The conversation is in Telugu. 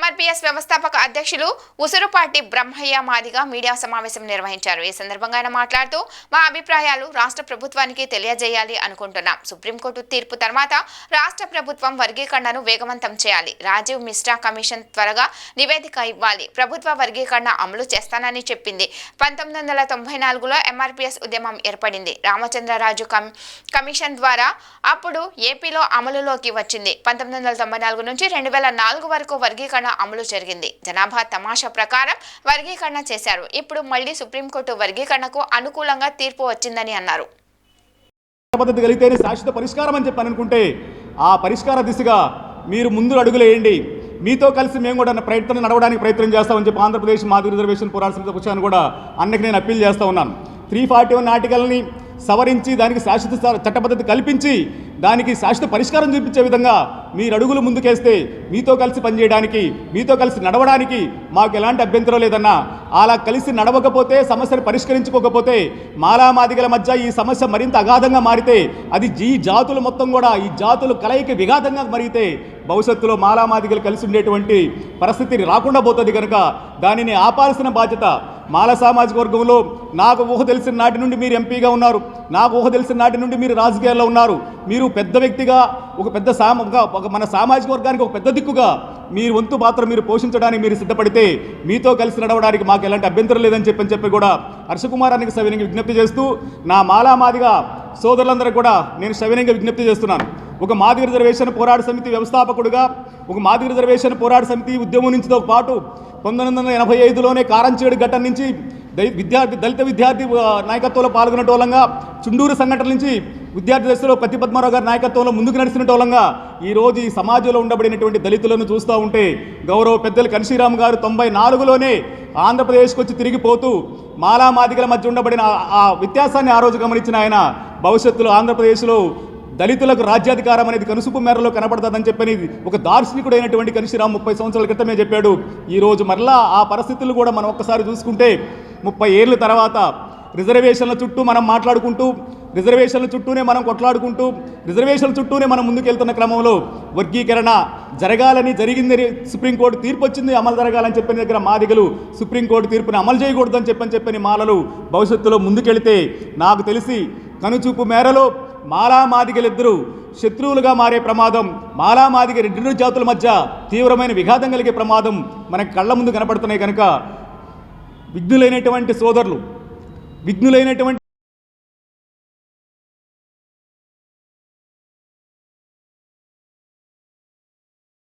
ఎంఆర్పీఎస్ వ్యవస్థాపక అధ్యక్షులు ఉసురుపాటి బ్రహ్మయ్య మాదిగా మీడియా సమావేశం నిర్వహించారు। ఈ సందర్భంగా ఆయన మాట్లాడుతూ మా అభిప్రాయాలు రాష్ట్ర ప్రభుత్వానికి తెలియజేయాలి అనుకుంటున్నాం। సుప్రీంకోర్టు తీర్పు తర్వాత రాష్ట్ర ప్రభుత్వం వర్గీకరణను వేగవంతం చేయాలి। రాజీవ్ మిశ్రా కమిషన్ త్వరగా నివేదిక ఇవ్వాలి। ప్రభుత్వ వర్గీకరణ అమలు చేస్తానని చెప్పింది। 1994లో ఎంఆర్పీఎస్ ఉద్యమం ఏర్పడింది। రామచంద్రరాజు కమిషన్ ద్వారా అప్పుడు ఏపీలో అమలులోకి వచ్చింది। 1994 నుంచి 2004 వరకు వర్గీకరణ అమలు జరిగింది। జనాభా తమాషా ప్రకారం వర్గీకరణ చేశారు। ఇప్పుడు మళ్ళీ సుప్రీంకోర్టు వర్గీకరణకు అనుకూలంగా తీర్పు వచ్చిందని అన్నారు। పద్ధతి కలిగితేనే శాశ్వత పరిష్కారం అని చెప్పి అనుకుంటే ఆ పరిష్కార దిశగా మీరు ముందు అడుగులేయండి। మీతో కలిసి మేము కూడా నడవడానికి ప్రయత్నం చేస్తామని చెప్పి ఆంధ్రప్రదేశ్ మాదిగ రిజర్వేషన్ పోరాట సమితి పక్షాన్ని కూడా అన్నకి నేను అప్పీల్ చేస్తూ ఉన్నాను। 341 ఆర్టికల్ని సవరించి దానికి శాశ్వత చట్టబద్ధత కల్పించి దానికి శాశ్వత పరిష్కారం చూపించే విధంగా మీరు అడుగులు ముందుకేస్తే మీతో కలిసి పనిచేయడానికి మీతో కలిసి నడవడానికి మాకు ఎలాంటి అభ్యంతరం లేదన్నా। అలా కలిసి నడవకపోతే సమస్యను పరిష్కరించుకోకపోతే మాలామాదిగల మధ్య ఈ సమస్య మరింత అగాధంగా మారితే అది ఈ జాతులు మొత్తం కూడా ఈ జాతులు కలయిక విఘాతంగా మరిగితే భవిష్యత్తులో మాలామాదిగలు కలిసి ఉండేటువంటి పరిస్థితి రాకుండా పోతుంది కనుక దానిని ఆపాల్సిన బాధ్యత మాల సామాజిక వర్గంలో నాకు ఊహ తెలిసిన నాటి నుండి మీరు ఎంపీగా ఉన్నారు, నాకు ఊహ తెలిసిన నాటి నుండి మీరు రాజకీయాల్లో ఉన్నారు। మీరు పెద్ద వ్యక్తిగా ఒక పెద్ద మన సామాజిక వర్గానికి ఒక పెద్ద దిక్కుగా మీరు వంతు పాత్ర మీరు పోషించడానికి మీరు సిద్ధపడితే మీతో కలిసి నడవడానికి మాకు ఎలాంటి అభ్యంతరం లేదని చెప్పి కూడా హర్షకుమారానికి సవినయంగా విజ్ఞప్తి చేస్తూ నా మాలామాదిగా సోదరులందరూ కూడా నేను సవినయంగా విజ్ఞప్తి చేస్తున్నాను। ఒక మాదిగ రిజర్వేషన్ పోరాట సమితి వ్యవస్థాపకుడుగా ఒక మాదిగ రిజర్వేషన్ పోరాట సమితి ఉద్యమం నుంచితో పాటు 1985లోనే కారంచేడు ఘట్టం నుంచి దళిత విద్యార్థి నాయకత్వంలో పాల్గొనేటోళ్ళంగా చుండూరు సంఘటన నుంచి విద్యార్థి దశలో ప్రతిపద్మారావు గారి నాయకత్వంలో ముందుకు నడిచినటోళ్ళంగా ఈరోజు ఈ సమాజంలో ఉండబడినటువంటి దళితులను చూస్తూ ఉంటే గౌరవ పెద్దలు కన్షీరామ్ గారు 94లోనే ఆంధ్రప్రదేశ్కి వచ్చి తిరిగిపోతూ మాలామాదిగల మధ్య ఉండబడిన ఆ వ్యత్యాసాన్ని ఆ రోజు గమనించిన ఆయన భవిష్యత్తులో ఆంధ్రప్రదేశ్లో దళితులకు రాజ్యాధికారం అనేది కనుసూపు మేరలో కనబడుతుందని చెప్పని ఒక దార్శనికుడైనటువంటి కన్షీరామ్ 30 సంవత్సరాల క్రితమే చెప్పాడు। ఈరోజు మరలా ఆ పరిస్థితులు కూడా మనం ఒక్కసారి చూసుకుంటే 30 ఏళ్ళ తర్వాత రిజర్వేషన్ల చుట్టూ మనం మాట్లాడుకుంటూ రిజర్వేషన్ల చుట్టూనే మనం కొట్లాడుకుంటూ రిజర్వేషన్ల చుట్టూనే మనం ముందుకెళ్తున్న క్రమంలో వర్గీకరణ జరగాలని జరిగిందని సుప్రీంకోర్టు తీర్పు వచ్చింది, అమలు జరగాలని చెప్పిన దగ్గర మాదిగలు సుప్రీంకోర్టు తీర్పుని అమలు చేయకూడదని చెప్పని మాలలు భవిష్యత్తులో ముందుకెళితే నాకు తెలిసి కనుచూపు మేరలో మాలామాదిగలిద్దరూ శత్రువులుగా మారే ప్రమాదం, మాలామాదిగ రెండు జాతుల మధ్య తీవ్రమైన విఘాతం కలిగే ప్రమాదం మనకు కళ్ళ ముందు కనపడుతున్నాయి కనుక విఘ్నులైనటువంటి సోదరులు విఘ్నులైనటువంటి